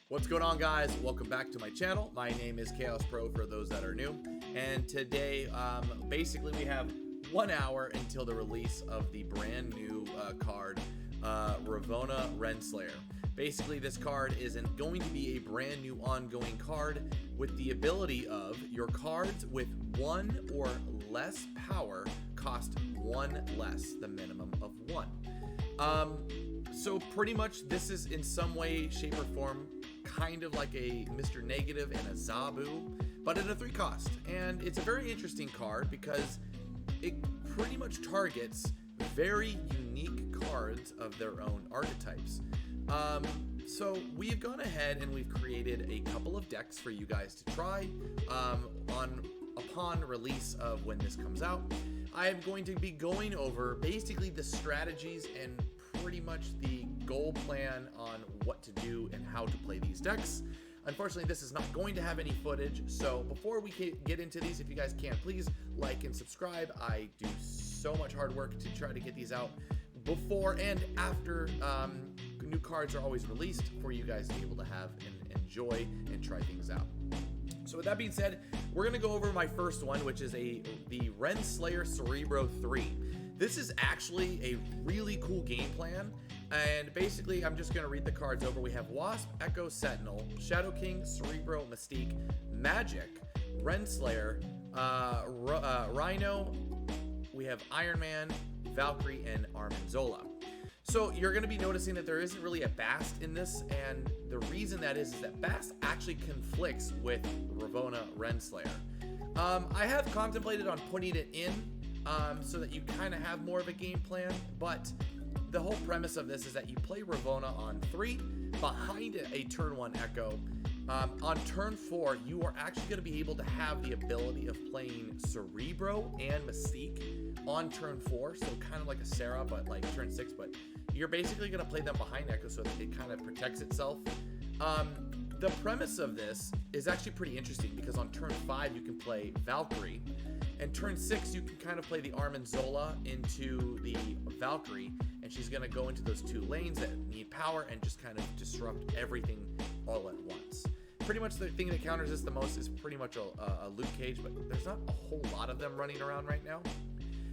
What's going on, guys? Welcome back to my channel. My name is Chaos Pro for those that are new, and today basically we have 1 hour until the release of the brand new card, Ravonna Renslayer. Basically, this card is going to be a brand new ongoing card with the ability of your cards with 1 or less power cost 1 less, the minimum of 1. So pretty much this is in some way, shape, or form kind of like a Mr. Negative and a Zabu, but at a 3 cost. And it's a very interesting card because it pretty much targets very unique cards of their own archetypes. So we've gone ahead and we've created a couple of decks for you guys to try upon release of when this comes out. I am going to be going over basically the strategies and pretty much the goal plan on what to do and how to play these decks. Unfortunately, this is not going to have any footage, so before we get into these, if you guys can, please like and subscribe. I do so much hard work to try to get these out before and after new cards are always released for you guys to be able to have and enjoy and try things out. So with that being said, we're going to go over my first one, which is the Ren Slayer Cerebro 3. This is actually a really cool game plan, and basically I'm just going to read the cards over. We have Wasp, Echo, Sentinel, Shadow King, Cerebro, Mystique, Magic, Ren Slayer, Rhino, we have Iron Man, Valkyrie, and Armanzola. So you're going to be noticing that there isn't really a Bast in this, and the reason that is that Bast actually conflicts with Ravonna Renslayer. I have contemplated on putting it in so that you kind of have more of a game plan, but the whole premise of this is that you play Ravonna on 3, behind it a turn 1 Echo. On turn 4, you are actually going to be able to have the ability of playing Cerebro and Mystique on turn 4, so kind of like a Sarah, but like turn 6, but you're basically going to play them behind Echo so that it kind of protects itself. The premise of this is actually pretty interesting because on turn 5 you can play Valkyrie, and turn 6 you can kind of play the Armanzola into the Valkyrie, and she's going to go into those 2 lanes that need power and just kind of disrupt everything all at once. Pretty much the thing that counters this the most is pretty much a Luke Cage, but there's not a whole lot of them running around right now.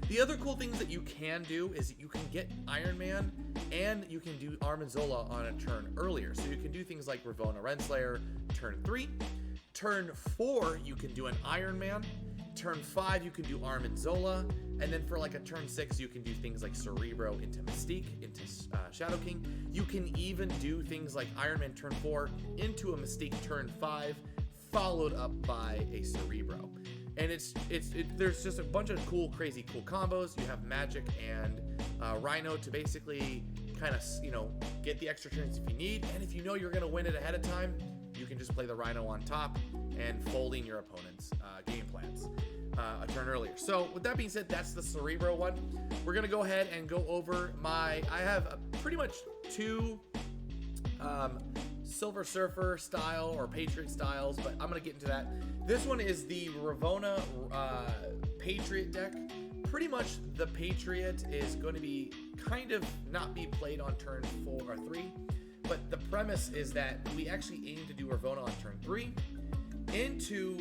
The other cool things that you can do is you can get Iron Man and you can do Armanzola on a turn earlier. So you can do things like Ravonna Renslayer turn 3. Turn 4, you can do an Iron Man. Turn 5, you can do Armanzola. And then for like a turn 6, you can do things like Cerebro into Mystique, into Shadow King. You can even do things like Iron Man turn 4 into a Mystique turn 5, followed up by a Cerebro. And there's just a bunch of crazy cool combos. You have Magic and Rhino to basically kind of, get the extra turns if you need. And if you know you're going to win it ahead of time, you can just play the Rhino on top and folding your opponent's game plans a turn earlier. So with that being said, that's the Cerebro one. We're going to go ahead and go over I have pretty much 2 Silver Surfer style or Patriot styles, but I'm going to get into that. This one is the Ravonna Patriot deck. Pretty much the Patriot is going to be kind of not be played on turn 4 or 3, but the premise is that we actually aim to do Ravonna on turn 3. Into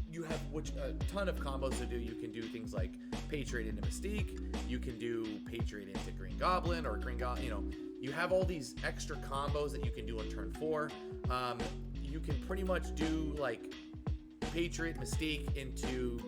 you have a ton of combos to do. You can do things like Patriot into Mystique. You can do Patriot into Green Goblin or Green Goblin. You have all these extra combos that you can do on turn 4. You can pretty much do like Patriot Mystique into,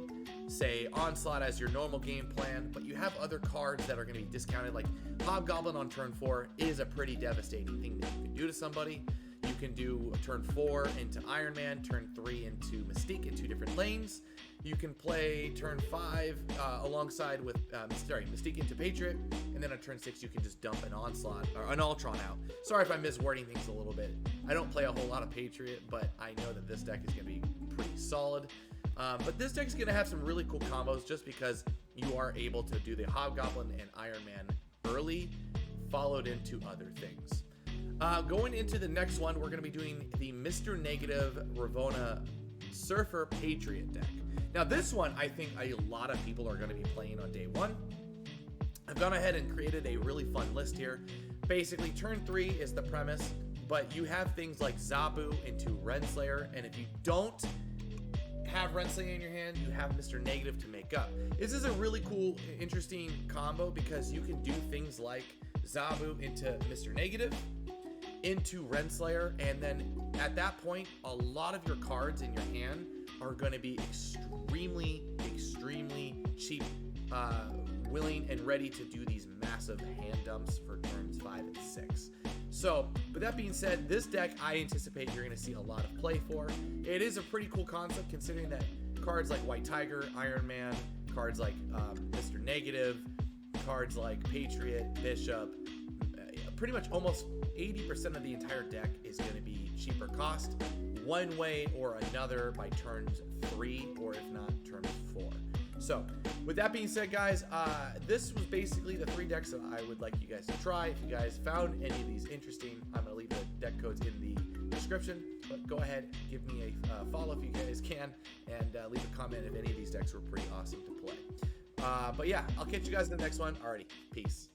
say, Onslaught as your normal game plan, but you have other cards that are going to be discounted. Like Hobgoblin on turn 4 is a pretty devastating thing that you can do to somebody. You can do turn 4 into Iron Man, turn 3 into Mystique in 2 different lanes. You can play turn 5 alongside with Mystique into Patriot, and then on turn 6 you can just dump an Onslaught or an Ultron out. Sorry if I'm miswording things a little bit. I don't play a whole lot of Patriot, but I know that this deck is going to be pretty solid. But this deck is going to have some really cool combos just because you are able to do the Hobgoblin and Iron Man early, followed into other things. Going into the next one, we're going to be doing the Mr. Negative Ravonna Surfer Patriot deck. Now this one, I think a lot of people are going to be playing on day 1. I've gone ahead and created a really fun list here. Basically, turn 3 is the premise. but you have things like Zabu into Ren Slayer, and if you don't have Ren Slayer in your hand, you have Mr. Negative to make up. This is a really cool, interesting combo because you can do things like Zabu into Mr. Negative, into Ren Slayer, and then at that point, a lot of your cards in your hand are going to be extremely cheap, willing and ready to do these massive hand dumps for turns 5 and 6. So, with that being said, this deck I anticipate you're going to see a lot of play for. It is a pretty cool concept considering that cards like White Tiger, Iron Man, cards like Mr. Negative, cards like Patriot, Bishop, pretty much almost 80% of the entire deck is going to be cheaper cost one way or another by turns 3 or if not turns 4. So with that being said, guys, this was basically the 3 decks that I would like you guys to try. If you guys found any of these interesting, I'm going to leave the deck codes in the description, but go ahead, give me a follow if you guys can, and leave a comment if any of these decks were pretty awesome to play. But yeah, I'll catch you guys in the next one. Alrighty, peace.